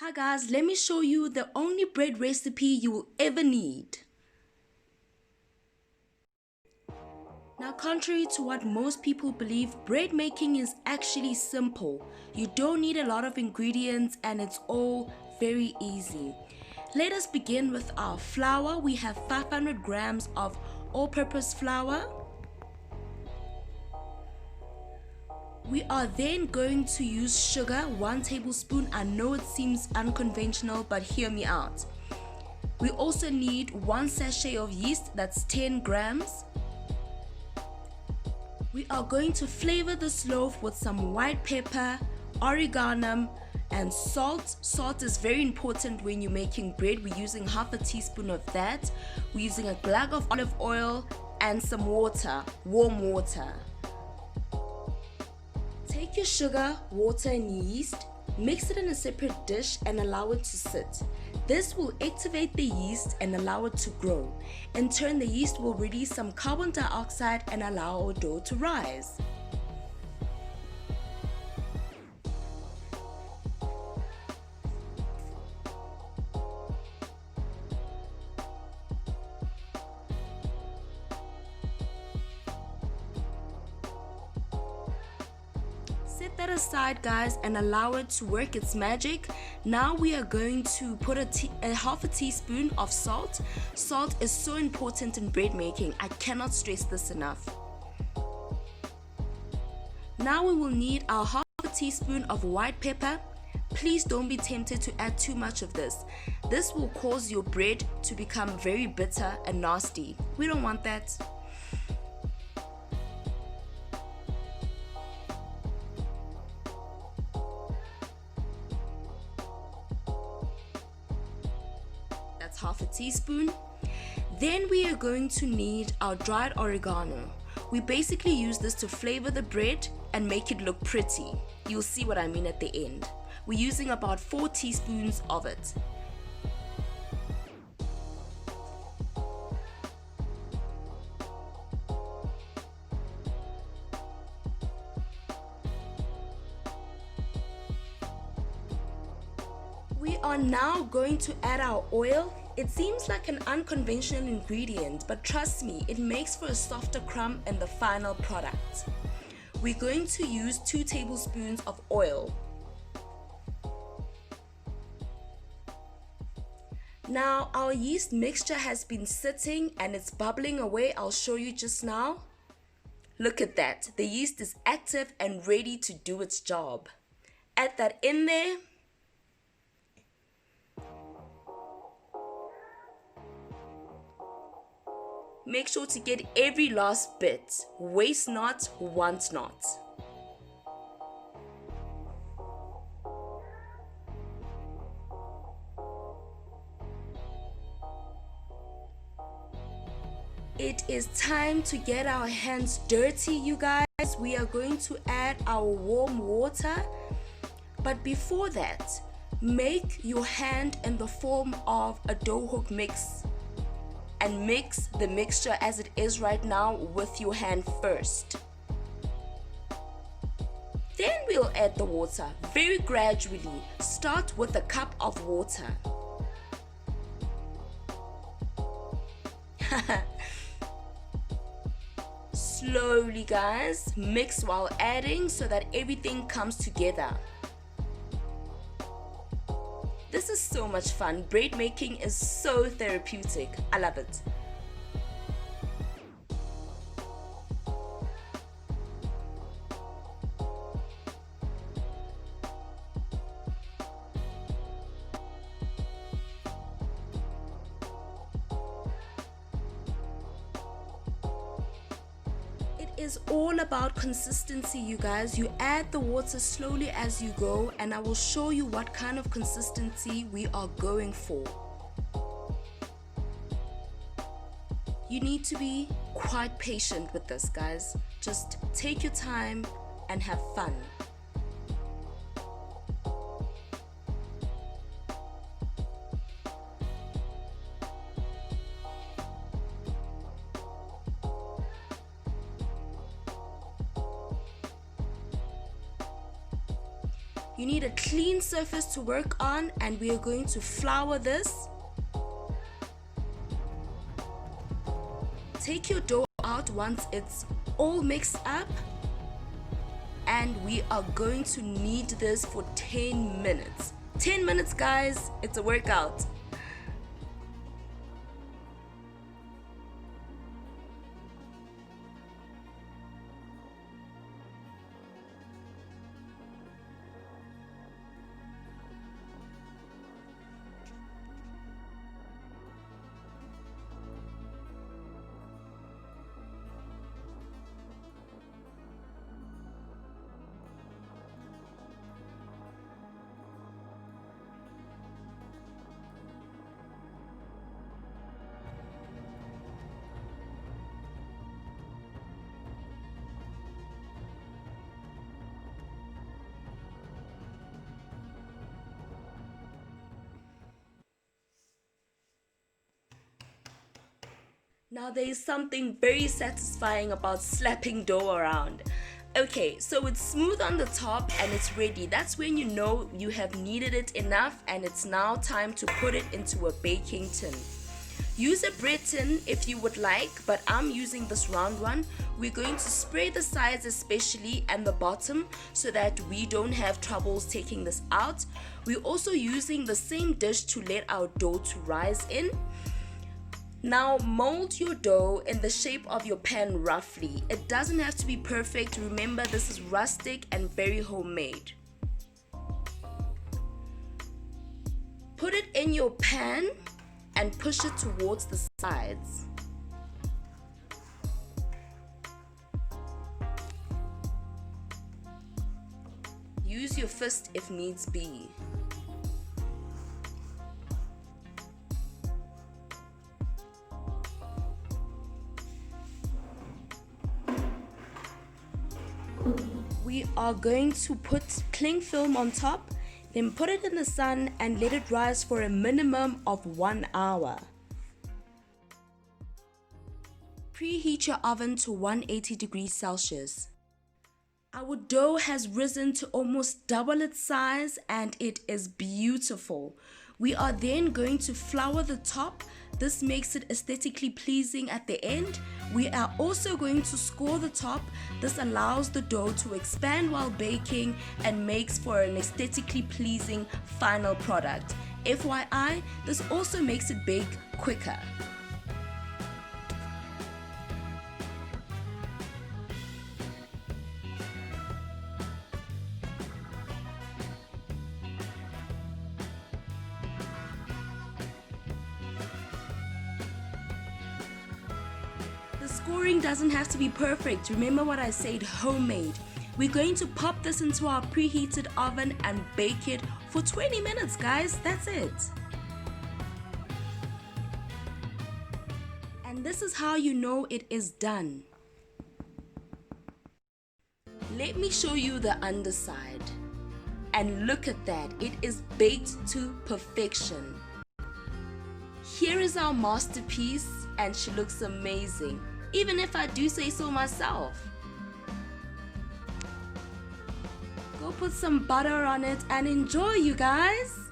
Hi guys, let me show you the only bread recipe you will ever need. Now, contrary to what most people believe, bread making is actually simple. You don't need a lot of ingredients and it's all very easy. Let us begin with our flour. We have 500 grams of all-purpose flour. We are then going to use sugar, 1 tablespoon. I know it seems unconventional, but hear me out. We also need 1 sachet of yeast, that's 10 grams. We are going to flavor this loaf with some white pepper, oregano, and salt. Salt is very important when you're making bread. We're using half a teaspoon of that. We're using a glug of olive oil and some water, warm water. Take your sugar, water, and yeast, mix it in a separate dish and allow it to sit. This will activate the yeast and allow it to grow. In turn, the yeast will release some carbon dioxide and allow our dough to rise. Set that aside, guys, and allow it to work its magic. Now we are going to put a half a teaspoon of salt. Salt is so important in bread making. I cannot stress this enough. Now we will need our half a teaspoon of white pepper. Please don't be tempted to add too much of this. This will cause your bread to become very bitter and nasty. We don't want that. That's half a teaspoon. Then we are going to need our dried oregano. We basically use this to flavor the bread and make it look pretty. You'll see what I mean at the end. We're using about 4 teaspoons of it. We are now going to add our oil. It seems like an unconventional ingredient, but trust me, it makes for a softer crumb in the final product. We're going to use 2 tablespoons of oil. Now our yeast mixture has been sitting and it's bubbling away. I'll show you just now. Look at that. The yeast is active and ready to do its job. Add that in there. Make sure to get every last bit. Waste not, want not. It is time to get our hands dirty, you guys. We are going to add our warm water. But before that, make your hand in the form of a dough hook mix. And mix the mixture as it is right now with your hand first. Then we'll add the water very gradually. Start with a cup of water. Slowly, guys, mix while adding so that everything comes together. This is so much fun. Bread making is so therapeutic. I love it. Is all about consistency, you guys. You add the water slowly as you go, and I will show you what kind of consistency we are going for. You need to be quite patient with this, guys. Just take your time and have fun. You need a clean surface to work on, and we are going to flour this. Take your dough out once it's all mixed up, and we are going to knead this for 10 minutes. 10 minutes, guys, it's a workout. Now there is something very satisfying about slapping dough around. Okay, so it's smooth on the top and it's ready. That's when you know you have kneaded it enough, and it's now time to put it into a baking tin. Use a bread tin if you would like, but I'm using this round one. We're going to spray the sides especially and the bottom so that we don't have troubles taking this out. We're also using the same dish to let our dough to rise in. Now mold your dough in the shape of your pan roughly. It doesn't have to be perfect. Remember, this is rustic and very homemade. Put it in your pan and push it towards the sides. Use your fist if needs be. We are going to put cling film on top, then put it in the sun and let it rise for a minimum of 1 hour. Preheat your oven to 180 degrees Celsius. Our dough has risen to almost double its size and it is beautiful. We are then going to flour the top. This makes it aesthetically pleasing at the end. We are also going to score the top. This allows the dough to expand while baking and makes for an aesthetically pleasing final product. FYI, this also makes it bake quicker. The scoring doesn't have to be perfect. Remember what I said, homemade. We're going to pop this into our preheated oven and bake it for 20 minutes, guys. That's it. And this is how you know it is done. Let me show you the underside. And look at that. It is baked to perfection. Here is our masterpiece, and she looks amazing, even if I do say so myself. Go put some butter on it and enjoy, you guys.